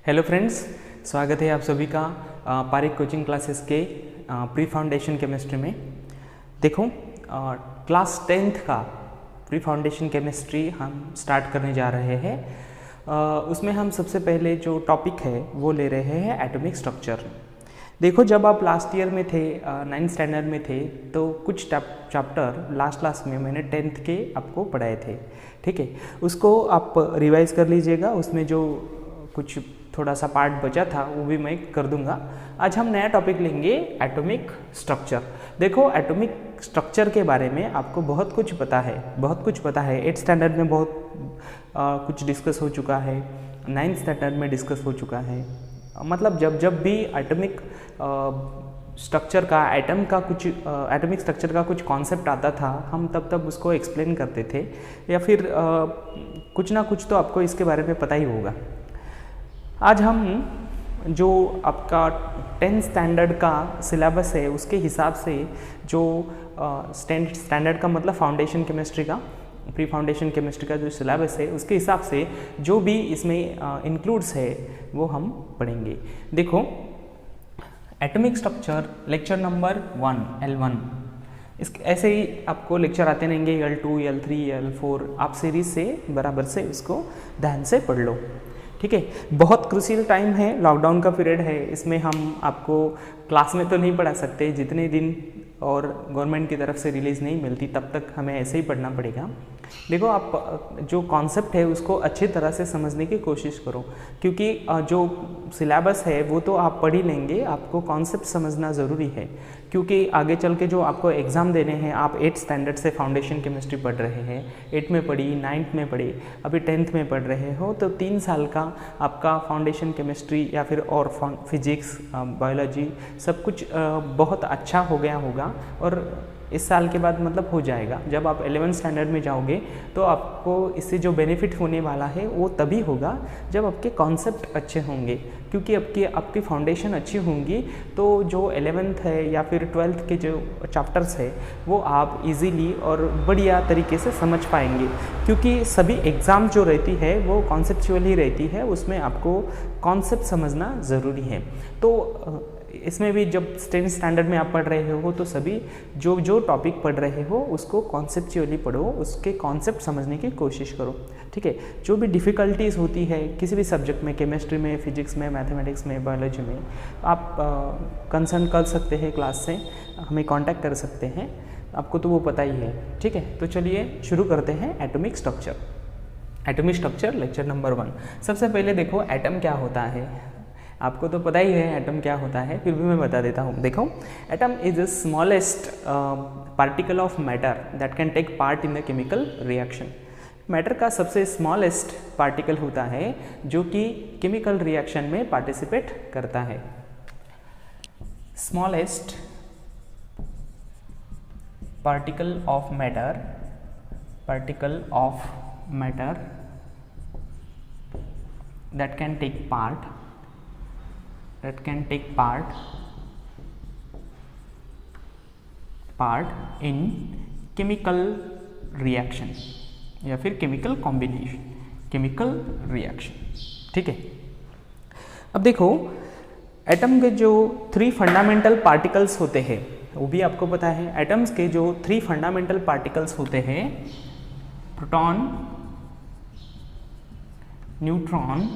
Hello friends, स्वागत है आप सभी का पारिक कोचिंग क्लासेस के प्री फाउंडेशन केमिस्ट्री में। देखो, क्लास 10th का प्री फाउंडेशन केमिस्ट्री हम स्टार्ट करने जा रहे हैं। उसमें हम सबसे पहले जो टॉपिक है वो ले रहे हैं एटॉमिक स्ट्रक्चर। देखो, जब आप लास्ट ईयर में थे, 9th स्टैंडर्ड में थे, तो कुछ चैप्टर लास्ट क्लास में मैंने 10th के आपको पढ़ाए थे। ठीक है, उसको आप रिवाइज कर लीजिएगा। उसमें जो कुछ थोड़ा सा पार्ट बचा था वो भी मैं कर दूंगा। आज हम नया टॉपिक लेंगे, एटॉमिक स्ट्रक्चर। देखो, एटॉमिक स्ट्रक्चर के बारे में आपको बहुत कुछ पता है। 8th स्टैंडर्ड में बहुत कुछ डिस्कस हो चुका है, 9th स्टैंडर्ड में डिस्कस हो चुका है। मतलब जब भी एटॉमिक स्ट्रक्चर का एटॉमिक स्ट्रक्चर का कुछ कॉन्सेप्ट आता था, हम तब उसको एक्सप्लेन करते थे, या फिर कुछ ना कुछ तो आपको इसके बारे में पता ही होगा। आज हम जो आपका 10th स्टैंडर्ड का सिलेबस है उसके हिसाब से जो स्टैंडर्ड का मतलब फाउंडेशन केमिस्ट्री का, प्री फाउंडेशन केमिस्ट्री का जो सिलेबस है उसके हिसाब से जो भी इसमें इंक्लूड्स है वो हम पढ़ेंगे। देखो, atomic structure lecture number 1 L1, इस ऐसे ही आपको लेक्चर आते रहेंगे, L2 L3 L4। आप सीरीज से बराबर से उसको ध्यान से पढ़ लो। ठीक है, बहुत क्रूशियल टाइम है, लॉकडाउन का पीरियड है। इसमें हम आपको क्लास में तो नहीं पढ़ा सकते, जितने दिन और गवर्नमेंट की तरफ से रिलीज़ नहीं मिलती तब तक हमें ऐसे ही पढ़ना पड़ेगा। देखो, आप जो कॉन्सेप्ट है उसको अच्छी तरह से समझने की कोशिश करो, क्योंकि जो सिलेबस है वो तो आप पढ़ ही लेंगे, आपको कॉन्सेप्ट समझना ज़रूरी है। क्योंकि आगे चल के जो आपको एग्ज़ाम देने हैं, आप 8th स्टैंडर्ड से फाउंडेशन केमिस्ट्री पढ़ रहे हैं, 8th में पढ़ी, 9th में पढ़ी, अभी 10th में पढ़ रहे हो, तो 3 साल का आपका फाउंडेशन केमिस्ट्री या फिर और फिजिक्स, बायोलॉजी सब कुछ बहुत अच्छा हो गया होगा। और इस साल के बाद मतलब हो जाएगा। जब आप 11th स्टैंडर्ड में जाओगे तो आपको इससे जो बेनिफिट होने वाला है वो तभी होगा जब आपके कॉन्सेप्ट अच्छे होंगे, क्योंकि आपकी फाउंडेशन अच्छी होंगी तो जो 11th है या फिर 12th के जो चैप्टर्स है वो आप इजीली और बढ़िया तरीके से समझ पाएंगे। क्योंकि सभी एग्ज़ाम जो रहती है वो कॉन्सेप्चुअल ही रहती है, उसमें आपको कॉन्सेप्ट समझना ज़रूरी है। तो इसमें भी जब 10th स्टैंडर्ड में आप पढ़ रहे हो तो सभी जो टॉपिक पढ़ रहे हो उसको कॉन्सेप्चुअली पढ़ो, उसके कॉन्सेप्ट समझने की कोशिश करो। ठीक है, जो भी डिफ़िकल्टीज़ होती है किसी भी सब्जेक्ट में, केमिस्ट्री में, फिजिक्स में, मैथमेटिक्स में, बायोलॉजी में, आप कंसर्न कर सकते हैं, क्लास से हमें कांटेक्ट कर सकते हैं, आपको तो वो पता ही है। ठीक है, तो चलिए शुरू करते हैं atomic structure. Atomic structure lecture number 1। सबसे पहले देखो, एटम क्या होता है। आपको तो पता ही है एटम क्या होता है, फिर भी मैं बता देता हूँ। देखो, atom is the smallest particle of matter that can take part in the chemical reaction. Matter का सबसे स्मॉलेस्ट पार्टिकल होता है जो कि केमिकल रिएक्शन में पार्टिसिपेट करता है। Smallest particle of matter that can take part in chemical reaction या फिर केमिकल कॉम्बिनेशन, केमिकल रिएक्शन। ठीक है, अब देखो, एटम के जो 3 फंडामेंटल पार्टिकल्स होते हैं वो भी आपको पता है। एटम्स के जो 3 फंडामेंटल पार्टिकल्स होते हैं, प्रोटॉन, न्यूट्रॉन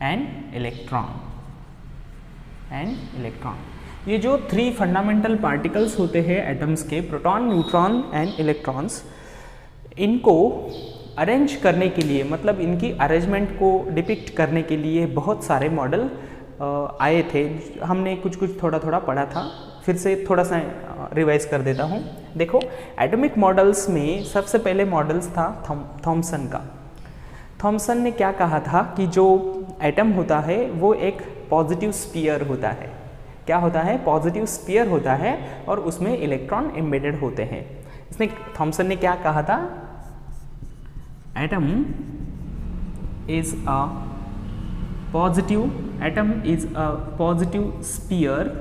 एंड इलेक्ट्रॉन। ये जो 3 फंडामेंटल पार्टिकल्स होते हैं एटम्स के, प्रोटॉन, न्यूट्रॉन एंड इलेक्ट्रॉन्स, इनको अरेंज करने के लिए, मतलब इनकी अरेंजमेंट को डिपिक्ट करने के लिए बहुत सारे मॉडल आए थे। हमने कुछ थोड़ा पढ़ा था, फिर से थोड़ा सा रिवाइज कर देता हूँ। देखो, एटॉमिक मॉडल्स में सबसे पहले मॉडल्स था थॉमसन का। थॉमसन ने क्या कहा था कि जो एटम होता है वो एक पॉजिटिव स्फीयर होता है। क्या होता है? पॉजिटिव स्फीयर होता है और उसमें इलेक्ट्रॉन एम्बेडेड होते हैं। थॉमसन ने क्या कहा था? Atom is a positive sphere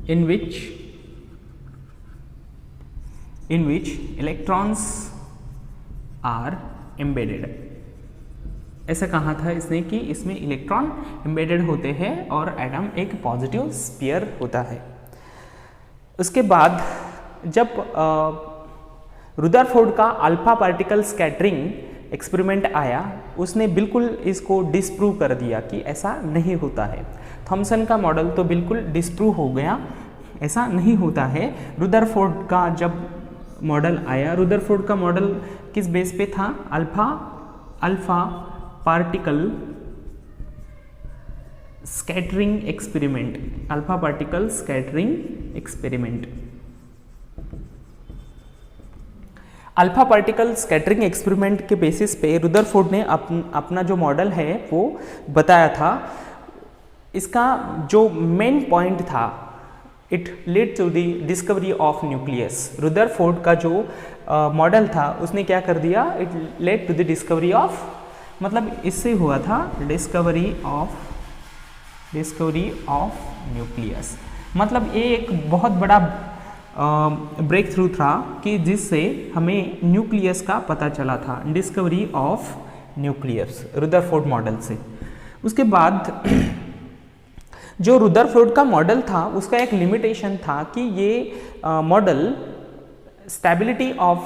in which electrons are embedded. ऐसा कहा था इसने कि इसमें इलेक्ट्रॉन एम्बेडेड होते हैं और एटम एक पॉजिटिव स्फीयर होता है। उसके बाद जब रुदरफोर्ड का अल्फा पार्टिकल स्कैटरिंग एक्सपेरिमेंट आया, उसने बिल्कुल इसको डिस्प्रूव कर दिया कि ऐसा नहीं होता है। थॉमसन का मॉडल तो बिल्कुल डिस्प्रूव हो गया, ऐसा नहीं होता है। रुदरफोर्ड का जब मॉडल आया, रुदरफोर्ड का मॉडल किस बेस पे था? Alpha particle scattering experiment, alpha particle scattering experiment. Alpha particle scattering experiment के बेसिस पे रुदरफोर्ड ने अपना जो मॉडल है वो बताया था। इसका जो मेन पॉइंट था, it lead to the discovery of nucleus. Rutherford का जो मॉडल था उसने क्या कर दिया? It led to the discovery of, मतलब इससे हुआ था डिस्कवरी ऑफ न्यूक्लियस। मतलब ये एक बहुत बड़ा ब्रेक थ्रू था कि जिससे हमें न्यूक्लियस का पता चला था, discovery of nucleus Rutherford model से। उसके बाद जो रुदरफोर्ड का मॉडल था उसका एक लिमिटेशन था कि ये मॉडल स्टेबिलिटी ऑफ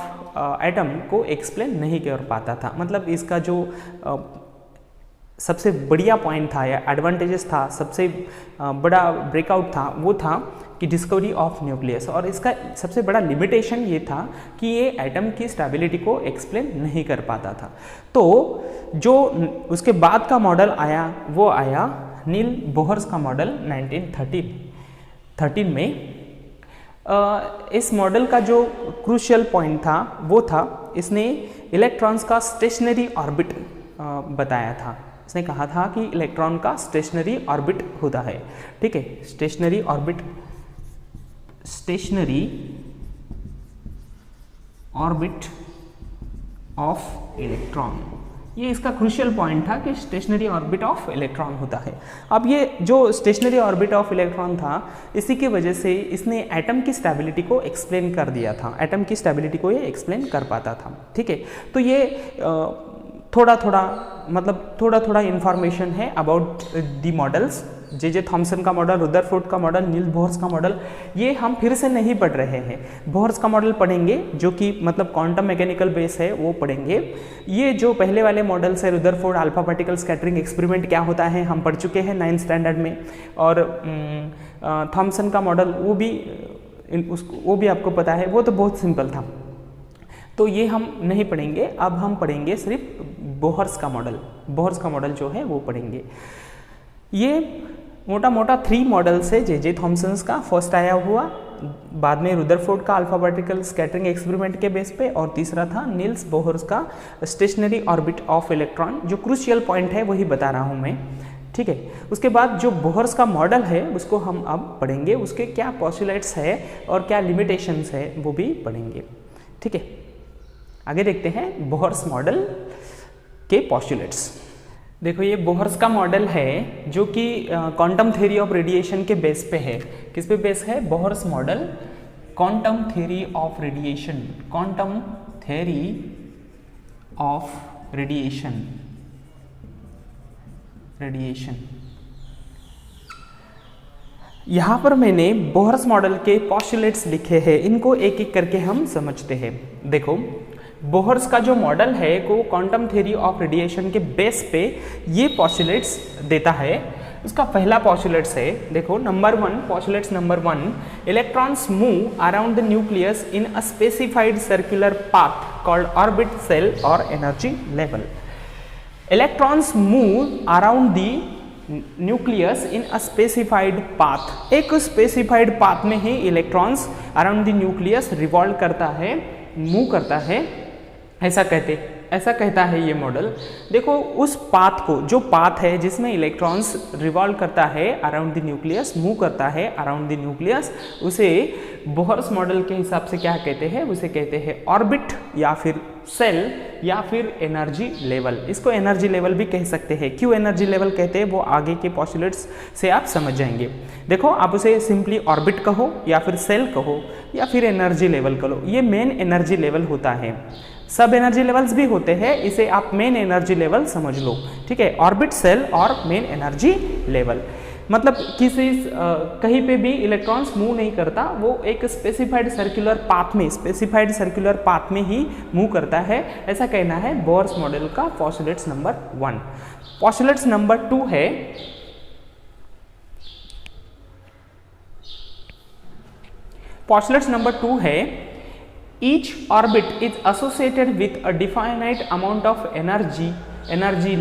एटम को एक्सप्लेन नहीं कर पाता था। मतलब इसका जो सबसे बढ़िया पॉइंट था या एडवांटेजेस था, सबसे बड़ा ब्रेकआउट था, वो था कि डिस्कवरी ऑफ न्यूक्लियस। और इसका सबसे बड़ा लिमिटेशन ये था कि ये एटम की स्टेबिलिटी को एक्सप्लेन नहीं कर पाता था। तो जो उसके बाद का मॉडल आया वो आया नील बोहर्स का मॉडल 1913 में। इस मॉडल का जो क्रूशियल पॉइंट था वो था, इसने इलेक्ट्रॉन्स का स्टेशनरी ऑर्बिट बताया था। इसने कहा था कि इलेक्ट्रॉन का स्टेशनरी ऑर्बिट होता है, ठीक है, स्टेशनरी ऑर्बिट ऑफ इलेक्ट्रॉन। ये इसका क्रूशियल पॉइंट था कि स्टेशनरी ऑर्बिट ऑफ इलेक्ट्रॉन होता है। अब ये जो स्टेशनरी ऑर्बिट ऑफ इलेक्ट्रॉन था, इसी की वजह से इसने एटम की स्टेबिलिटी को एक्सप्लेन कर दिया था। एटम की स्टेबिलिटी को ये एक्सप्लेन कर पाता था, ठीक है। तो ये थोड़ा थोड़ा इंफॉर्मेशन है about the models. J Thomson का मॉडल, रुदरफोर्ड का मॉडल, नील बोहर्स का मॉडल, ये हम फिर से नहीं पढ़ रहे हैं। बोहर्स का मॉडल पढ़ेंगे जो कि मतलब क्वांटम मैकेनिकल बेस है, वो पढ़ेंगे। ये जो पहले वाले मॉडल्स है, Rutherford alpha particle scattering experiment क्या होता है, हम पढ़ चुके हैं 9th स्टैंडर्ड में। और थॉमसन का मॉडल वो भी आपको पता है, वो तो बहुत सिंपल था, तो ये हम नहीं पढ़ेंगे। अब हम पढ़ेंगे सिर्फ बोहर्स का मॉडल। बोहर्स का मॉडल जो है वो पढ़ेंगे। ये मोटा मोटा 3 मॉडल्स है जे थॉमसन्स का। फर्स्ट आया हुआ, बाद में रुदरफोर्ड का अल्फा पार्टिकल स्कैटरिंग एक्सपेरिमेंट के बेस पे, और तीसरा था नील्स बोहर्स का स्टेशनरी ऑर्बिट ऑफ इलेक्ट्रॉन। जो क्रूशियल पॉइंट है वही बता रहा हूँ मैं, ठीक है। उसके बाद जो बोहर्स का मॉडल है उसको हम अब पढ़ेंगे, उसके क्या पोस्टुलेट्स है और क्या लिमिटेशंस है वो भी पढ़ेंगे, ठीक है। आगे देखते हैं बोहर्स मॉडल के पोस्टुलेट्स। देखो ये बोहर्स का मॉडल है जो कि क्वांटम थ्योरी ऑफ रेडिएशन के बेस पे है। किस पे बेस है? Bohr's model quantum theory of radiation, quantum theory of radiation. यहाँ पर मैंने बोहर्स मॉडल के पोस्टुलेट्स लिखे हैं, इनको एक एक करके हम समझते हैं। देखो बोहर्स का जो मॉडल है वो क्वांटम थ्योरी ऑफ रेडिएशन के बेस पे ये पोस्टुलेट्स देता है। उसका पहला पोस्टुलेट्स है, देखो postulates number 1, electrons move around the nucleus in a specified circular path called orbit, shell और energy level. Electrons move around the nucleus in a specified path. एक स्पेसिफाइड पाथ में ही electrons around the nucleus revolve करता है, move करता है, ऐसा कहता है ये मॉडल। देखो उस पाथ को, जो पाथ है जिसमें इलेक्ट्रॉन्स रिवॉल्व करता है अराउंड द न्यूक्लियस, मूव करता है अराउंड द न्यूक्लियस, उसे बोहर्स मॉडल के हिसाब से क्या कहते हैं? उसे कहते हैं ऑर्बिट या फिर सेल या फिर एनर्जी लेवल। इसको एनर्जी लेवल भी कह सकते हैं। क्यों एनर्जी लेवल कहते हैं वो आगे के पॉस्टुलेट्स से आप समझ जाएंगे। देखो, आप उसे सिंपली ऑर्बिट कहो या फिर सेल कहो या फिर एनर्जी लेवल कहो, ये मेन एनर्जी लेवल होता है। सब एनर्जी लेवल्स भी होते हैं, इसे आप मेन एनर्जी लेवल समझ लो, ठीक है। ऑर्बिट, सेल और मेन एनर्जी लेवल मतलब किसी कहीं पे भी इलेक्ट्रॉन्स मूव नहीं करता, वो एक स्पेसिफाइड सर्कुलर पाथ में ही मूव करता है, ऐसा कहना है बोर्स मॉडल का पॉस्टुलेट्स नंबर 1। पॉस्टुलेट्स नंबर 2 है each orbit is associated with a definite amount of energy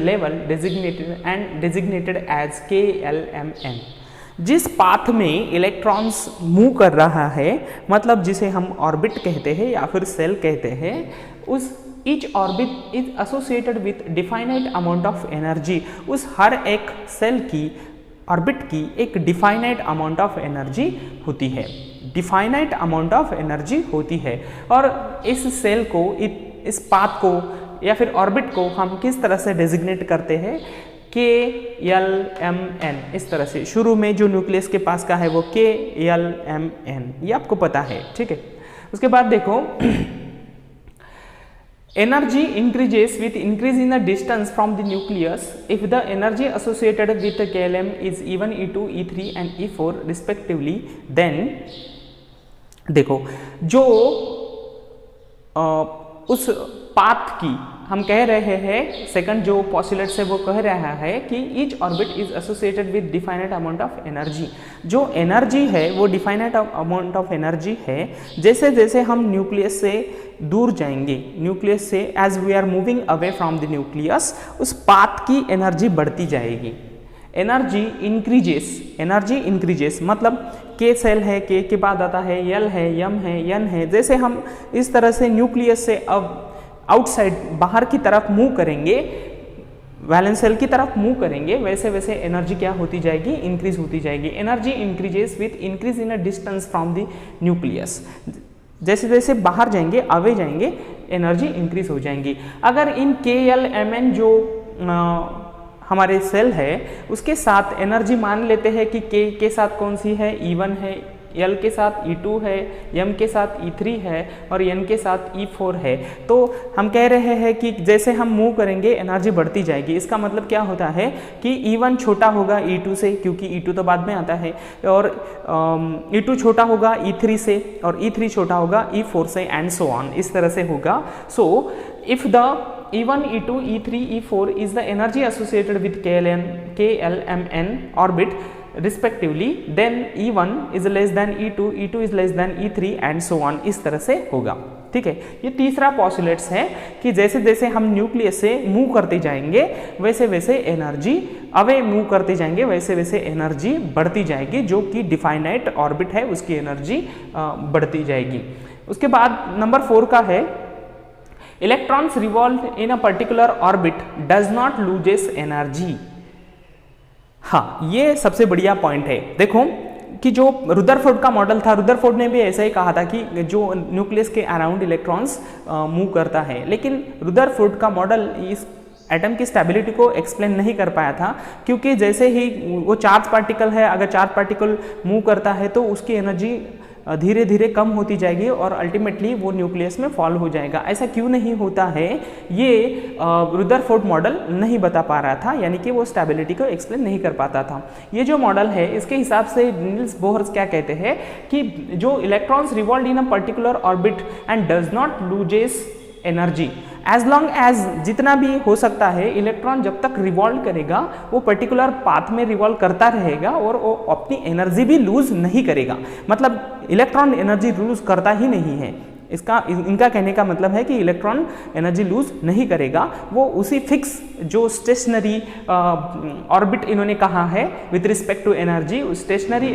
level designated as KLMN। जिस पाथ में इलेक्ट्रॉन्स मूव कर रहा है, मतलब जिसे हम ऑर्बिट कहते हैं या फिर सेल कहते हैं, उस each orbit is associated with definite amount of energy. उस हर एक सेल की, ऑर्बिट की एक डिफाइनाइट अमाउंट ऑफ एनर्जी होती है, डिफाइनाइट अमाउंट ऑफ एनर्जी होती है। और इस सेल को, इस पाथ को या फिर ऑर्बिट को हम किस तरह से डेजिग्नेट करते हैं? KLMN, इस तरह से। शुरू में जो न्यूक्लियस के पास का है वो KLMN, ये आपको पता है, ठीक है। उसके बाद देखो, energy increases with increase in the distance from the nucleus if the energy associated with the KLM is E1, E2, E3 and E4 respectively, then देखो, जो उस पाथ की हम कह रहे हैं, सेकंड जो पॉस्टुलेट है वो कह रहा है कि each orbit is associated with definite amount of energy. जो एनर्जी है वो डिफाइनाइट अमाउंट ऑफ एनर्जी है। जैसे जैसे हम न्यूक्लियस से दूर जाएंगे, न्यूक्लियस से as we are moving away from the nucleus, उस पाथ की एनर्जी बढ़ती जाएगी। एनर्जी इंक्रीजेस मतलब के सेल है, के बाद आता है एल है, एम है, एन है। जैसे हम इस तरह से न्यूक्लियस से अब आउटसाइड, बाहर की तरफ मूव करेंगे, वैलेंस सेल की तरफ मूव करेंगे, वैसे वैसे एनर्जी क्या होती जाएगी? इंक्रीज होती जाएगी। Energy increases with increase in a distance from the nucleus. जैसे जैसे बाहर जाएंगे, अवे जाएंगे, एनर्जी इंक्रीज हो जाएंगी। अगर इन KLMN जो हमारे सेल है उसके साथ एनर्जी मान लेते हैं कि के साथ कौन सी है? E1 है, L के साथ E2 है, M के साथ E3 है और N के साथ E4 है, तो हम कह रहे हैं कि जैसे हम मूव करेंगे एनर्जी बढ़ती जाएगी। इसका मतलब क्या होता है कि E1 छोटा होगा E2 से, क्योंकि E2 तो बाद में आता है, और E2 छोटा होगा E3 से और E3 छोटा होगा E4 से, एंड सो ऑन, इस तरह से होगा। So if the E1, E2, E3, E4 is the energy associated with KLMN orbit respectively, then E1 is less than E2, E2 is less than E3 and so on, इस तरह से होगा, ठीक है। ये तीसरा पॉस्टुलेट्स है कि जैसे जैसे हम न्यूक्लियस से मूव करते जाएंगे वैसे वैसे एनर्जी, अवे मूव करते जाएंगे वैसे वैसे एनर्जी बढ़ती जाएगी। जो कि डिफाइनाइट ऑर्बिट है उसकी एनर्जी बढ़ती जाएगी। उसके बाद नंबर 4 का है, electrons revolve in a particular orbit does not loses energy. हाँ, ये सबसे बढ़िया पॉइंट है। देखो कि जो रुदरफोर्ड का मॉडल था, रुदरफोर्ड ने भी ऐसा ही कहा था कि जो न्यूक्लियस के अराउंड इलेक्ट्रॉन्स मूव करता है, लेकिन रुदरफोर्ड का मॉडल इस एटम की स्टेबिलिटी को एक्सप्लेन नहीं कर पाया था, क्योंकि जैसे ही वो चार्ज पार्टिकल है, अगर चार्ज पार्टिकल मूव करता है तो उसकी एनर्जी धीरे धीरे कम होती जाएगी और अल्टीमेटली वो न्यूक्लियस में फॉल हो जाएगा। ऐसा क्यों नहीं होता है, ये रुदरफोर्ड मॉडल नहीं बता पा रहा था, यानी कि वो स्टेबिलिटी को एक्सप्लेन नहीं कर पाता था। ये जो मॉडल है इसके हिसाब से नील्स बोहर्स क्या कहते हैं कि जो electrons revolve in a particular orbit and does not loses energy, as long as, जितना भी हो सकता है इलेक्ट्रॉन जब तक रिवॉल्व करेगा वो पर्टिकुलर पाथ में रिवॉल्व करता रहेगा और वो अपनी एनर्जी भी लूज नहीं करेगा। मतलब इलेक्ट्रॉन एनर्जी लूज करता ही नहीं है। इनका कहने का मतलब है कि इलेक्ट्रॉन एनर्जी लूज नहीं करेगा, वो उसी फिक्स जो स्टेशनरी ऑर्बिट इन्होंने कहा है विथ रिस्पेक्ट टू एनर्जी, उस स्टेशनरी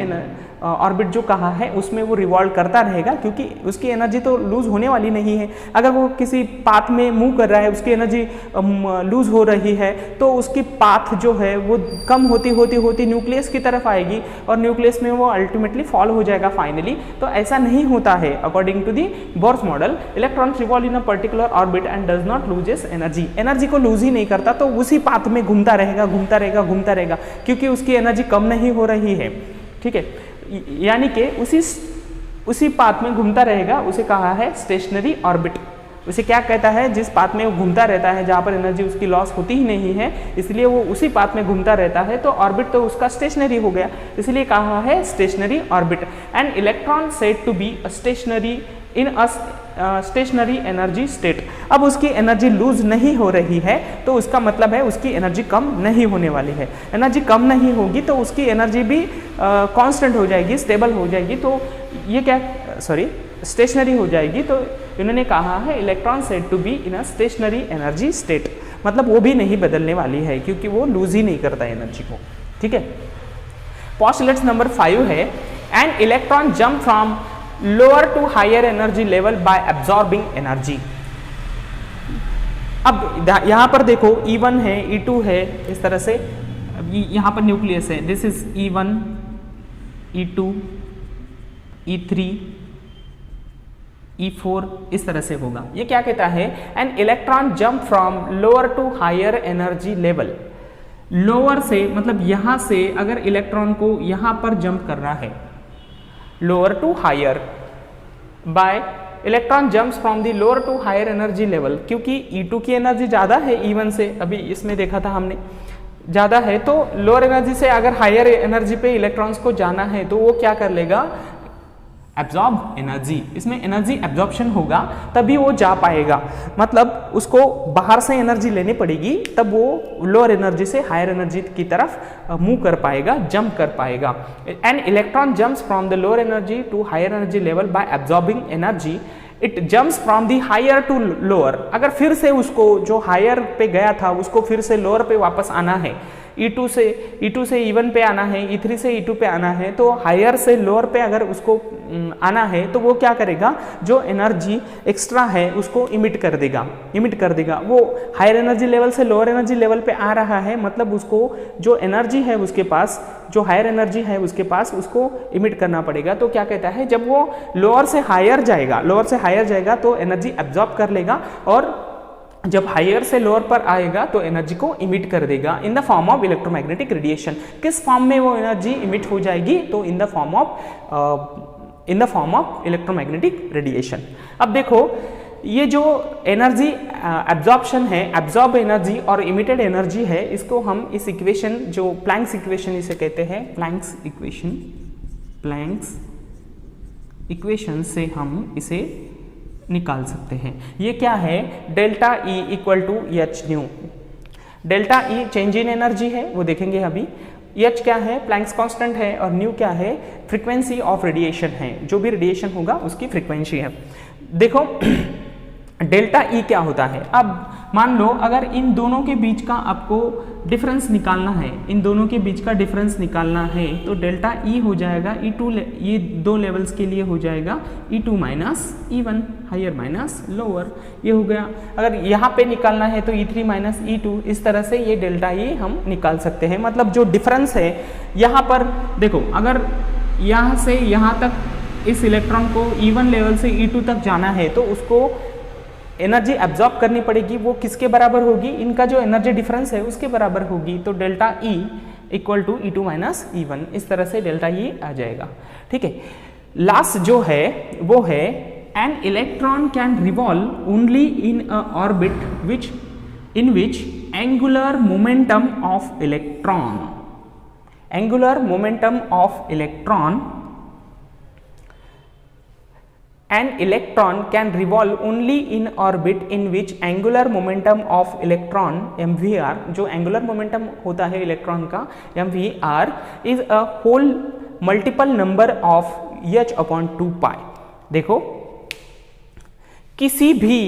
ऑर्बिट जो कहा है उसमें वो रिवॉल्व करता रहेगा, क्योंकि उसकी एनर्जी तो लूज होने वाली नहीं है। अगर वो किसी पाथ में मूव कर रहा है, उसकी एनर्जी लूज हो रही है, तो उसकी पाथ जो है वो कम होती होती होती न्यूक्लियस की तरफ आएगी और न्यूक्लियस में वो अल्टीमेटली फॉल हो जाएगा फाइनली। तो ऐसा नहीं होता है। According to the Bohr's model, electron revolve in a particular orbit and does not loses energy. Energy को लूज ही नहीं करता, तो उसी पाथ में घूमता रहेगा घूमता रहेगा घूमता रहेगा, क्योंकि उसकी एनर्जी कम नहीं हो रही है। ठीक है, यानी कि उसी पाथ में घूमता रहेगा। उसे कहा है स्टेशनरी ऑर्बिट। उसे क्या कहता है? जिस पाथ में वो घूमता रहता है, जहाँ पर एनर्जी उसकी लॉस होती ही नहीं है, इसलिए वो उसी पाथ में घूमता रहता है, तो ऑर्बिट तो उसका स्टेशनरी हो गया, इसलिए कहा है stationary orbit. And electron said to be stationary in a stationary energy state. अब उसकी एनर्जी लूज नहीं हो रही है, तो उसका मतलब है उसकी एनर्जी कम नहीं होने वाली है। एनर्जी कम नहीं होगी तो उसकी एनर्जी भी कांस्टेंट हो जाएगी, स्टेबल हो जाएगी। तो ये क्या, स्टेशनरी हो जाएगी। तो इन्होंने कहा है electron said to be in a stationary energy state, मतलब वो भी नहीं बदलने वाली है, क्योंकि वो लूज ही नहीं करता एनर्जी को। ठीक है, पोस्टुलेट्स नंबर 5 है, and electron jump from lower to higher energy level by absorbing energy. अब यहां पर देखो E1 है, E2 है, इस तरह से यहां पर न्यूक्लियस है। This is E1, E2, E3, E4, इस तरह से होगा। ये क्या कहता है? An electron jump from lower to higher energy level. Lower से मतलब यहां से अगर इलेक्ट्रॉन को यहां पर जंप कर रहा है, lower to higher by electron jumps from the lower to higher energy level, क्योंकि E2 की एनर्जी ज़्यादा है E1 से, अभी इसमें देखा था हमने ज़्यादा है, तो लोअर एनर्जी से अगर हायर एनर्जी पे इलेक्ट्रॉन्स को जाना है तो वो क्या कर लेगा? Absorb energy. इसमें एनर्जी एब्जॉर्प्शन होगा तभी वो जा पाएगा, मतलब उसको बाहर से एनर्जी लेनी पड़ेगी, तब वो लोअर एनर्जी से हायर एनर्जी की तरफ मूव कर पाएगा, जंप कर पाएगा। An electron jumps from the lower energy to higher energy level by absorbing energy, it jumps from the higher to lower. अगर फिर से उसको जो हायर पे गया था उसको फिर से लोअर पे वापस आना है, E2 से E1 पे आना है, E3 से E2 पे आना है, तो हायर से लोअर पे अगर उसको आना है तो वो क्या करेगा? जो एनर्जी एक्स्ट्रा है उसको इमिट कर देगा। वो हायर एनर्जी लेवल से लोअर एनर्जी लेवल पे आ रहा है, मतलब उसको जो एनर्जी है उसके पास, जो हायर एनर्जी है उसके पास, उसको इमिट करना पड़ेगा। तो क्या कहता है? जब वो लोअर से हायर जाएगा तो एनर्जी एब्जॉर्ब कर लेगा, और जब हायर से लोअर पर आएगा तो एनर्जी को इमिट कर देगा in the form of electromagnetic radiation. किस फॉर्म में वो एनर्जी इमिट हो जाएगी? तो in the form of electromagnetic radiation. अब देखो ये जो एनर्जी एब्जॉर्प्शन है, एब्जॉर्ब एनर्जी और इमिटेड एनर्जी है, इसको हम इस इक्वेशन जो प्लैंक्स इक्वेशन इसे कहते हैं, प्लैंक्स इक्वेशन से हम इसे निकाल सकते हैं। ये क्या है? Delta E equal to h nu. Delta E change in energy है, वो देखेंगे अभी। एच क्या है? प्लैंक्स कांस्टेंट है, और न्यू क्या है? फ्रीक्वेंसी ऑफ रेडिएशन है, जो भी रेडिएशन होगा उसकी फ्रीक्वेंसी है। देखो डेल्टा E क्या होता है? अब मान लो अगर इन दोनों के बीच का आपको डिफरेंस निकालना है, तो डेल्टा E हो जाएगा E2, ये दो लेवल्स के लिए हो जाएगा E2 minus E1, higher minus lower, ये हो गया। अगर यहाँ पे निकालना है तो E3 माइनस E2, इस तरह से ये डेल्टा E हम निकाल सकते हैं। मतलब जो डिफरेंस है यहाँ पर देखो, अगर यहाँ से यहाँ तक इस इलेक्ट्रॉन को E1 लेवल से E2 तक जाना है तो उसको एनर्जी एब्जॉर्ब करनी पड़ेगी। वो किसके बराबर होगी? इनका जो एनर्जी डिफरेंस है उसके बराबर होगी। तो delta E equal to E2 minus E1, इस तरह से डेल्टा E आ जाएगा। ठीक है, लास्ट जो है वो है an electron can revolve only in a orbit in which angular momentum of electron An electron can revolve only in orbit in which angular momentum of electron mvr, जो angular momentum होता है electron का mvr, is a whole multiple number of h upon 2 pi। देखो किसी भी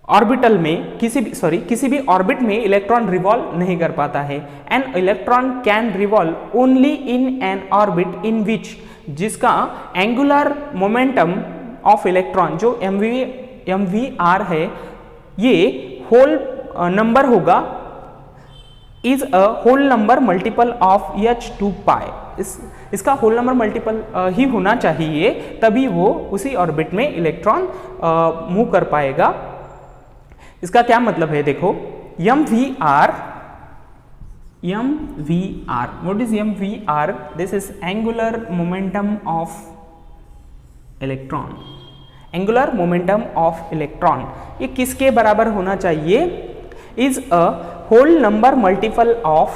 orbital में किसी भी ऑर्बिट में इलेक्ट्रॉन रिवॉल्व नहीं कर पाता है। An electron can revolve only in an orbit in which, जिसका एंगुलर मोमेंटम ऑफ इलेक्ट्रॉन जो MVR है, ये होल नंबर होगा, is a whole number multiple of h2 pi. इसका होल नंबर मल्टीपल ही होना चाहिए, तभी वो उसी ऑर्बिट में इलेक्ट्रॉन मूव कर पाएगा। इसका क्या मतलब है, देखो MVR, what is MVR? This is angular momentum of electron. Angular momentum of electron ये किसके बराबर होना चाहिए? is a whole number multiple of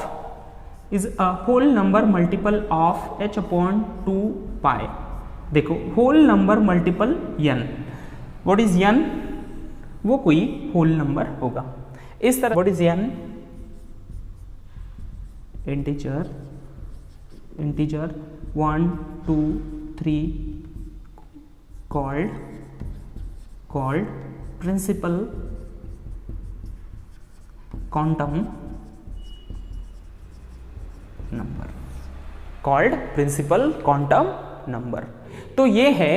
h/2 pi। देखो whole number multiple n, what is n? वो कोई होल नंबर होगा। इस तरह what is n? Integer 1 2 3 called principal quantum number। तो ये है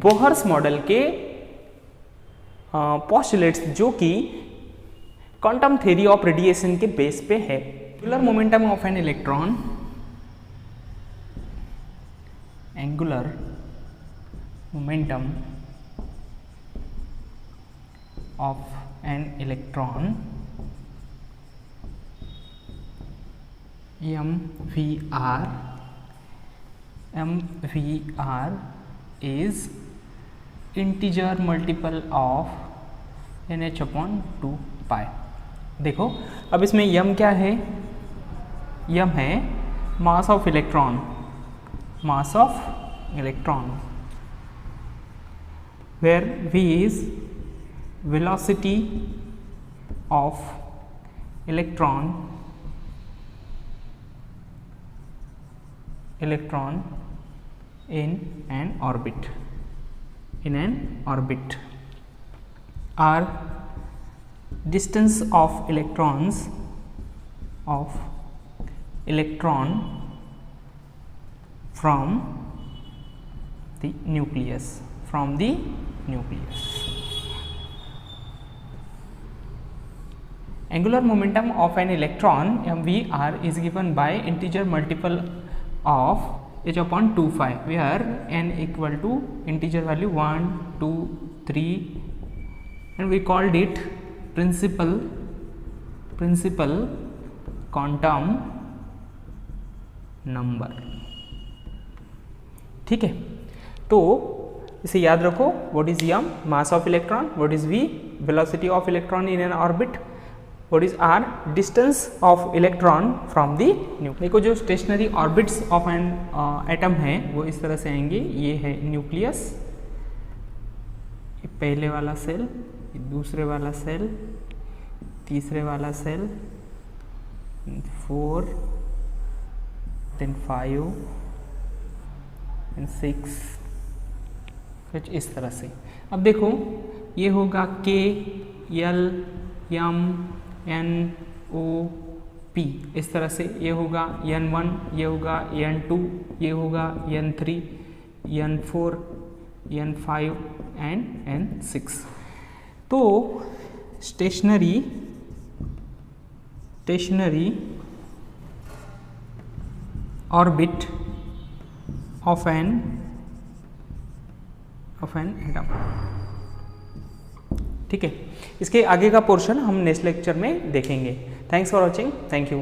बोहर्स मॉडल के पोस्टुलेट्स जो कि क्वांटम थ्योरी ऑफ रेडिएशन के बेस पे है। Angular momentum of an electron, angular momentum of an electron MVR is integer multiple of NH/2 pi। देखो अब इसमें m क्या है? m है मास of electron, where v is velocity of electron in an orbit, r distance of electron from the nucleus, Angular momentum of an electron MVR is given by integer multiple of h/2 pi, where n equal to integer value 1 2 3, and we called it principal quantum number। ठीक है, तो इसे याद रखो। What is m? Mass of electron. What is v? Velocity of electron in an orbit. What is r? Distance of electron from the nucleus. देखो जो stationary orbits of an atom है वो इस तरह से आएंगे। ये है न्यूक्लियस, ये पहले वाला सेल, ये दूसरे वाला सेल, तीसरे वाला सेल, 4 then 5 and 6, कुछ इस तरह से। अब देखो ये होगा K L M N O P, इस तरह से। ये होगा N1, ये होगा N2, ये होगा N3, N4, N5 and N6। तो stationery orbit of an atom. ठीक है, इसके आगे का पोर्शन हम नेक्स्ट लेक्चर में देखेंगे। Thanks for watching, thank you.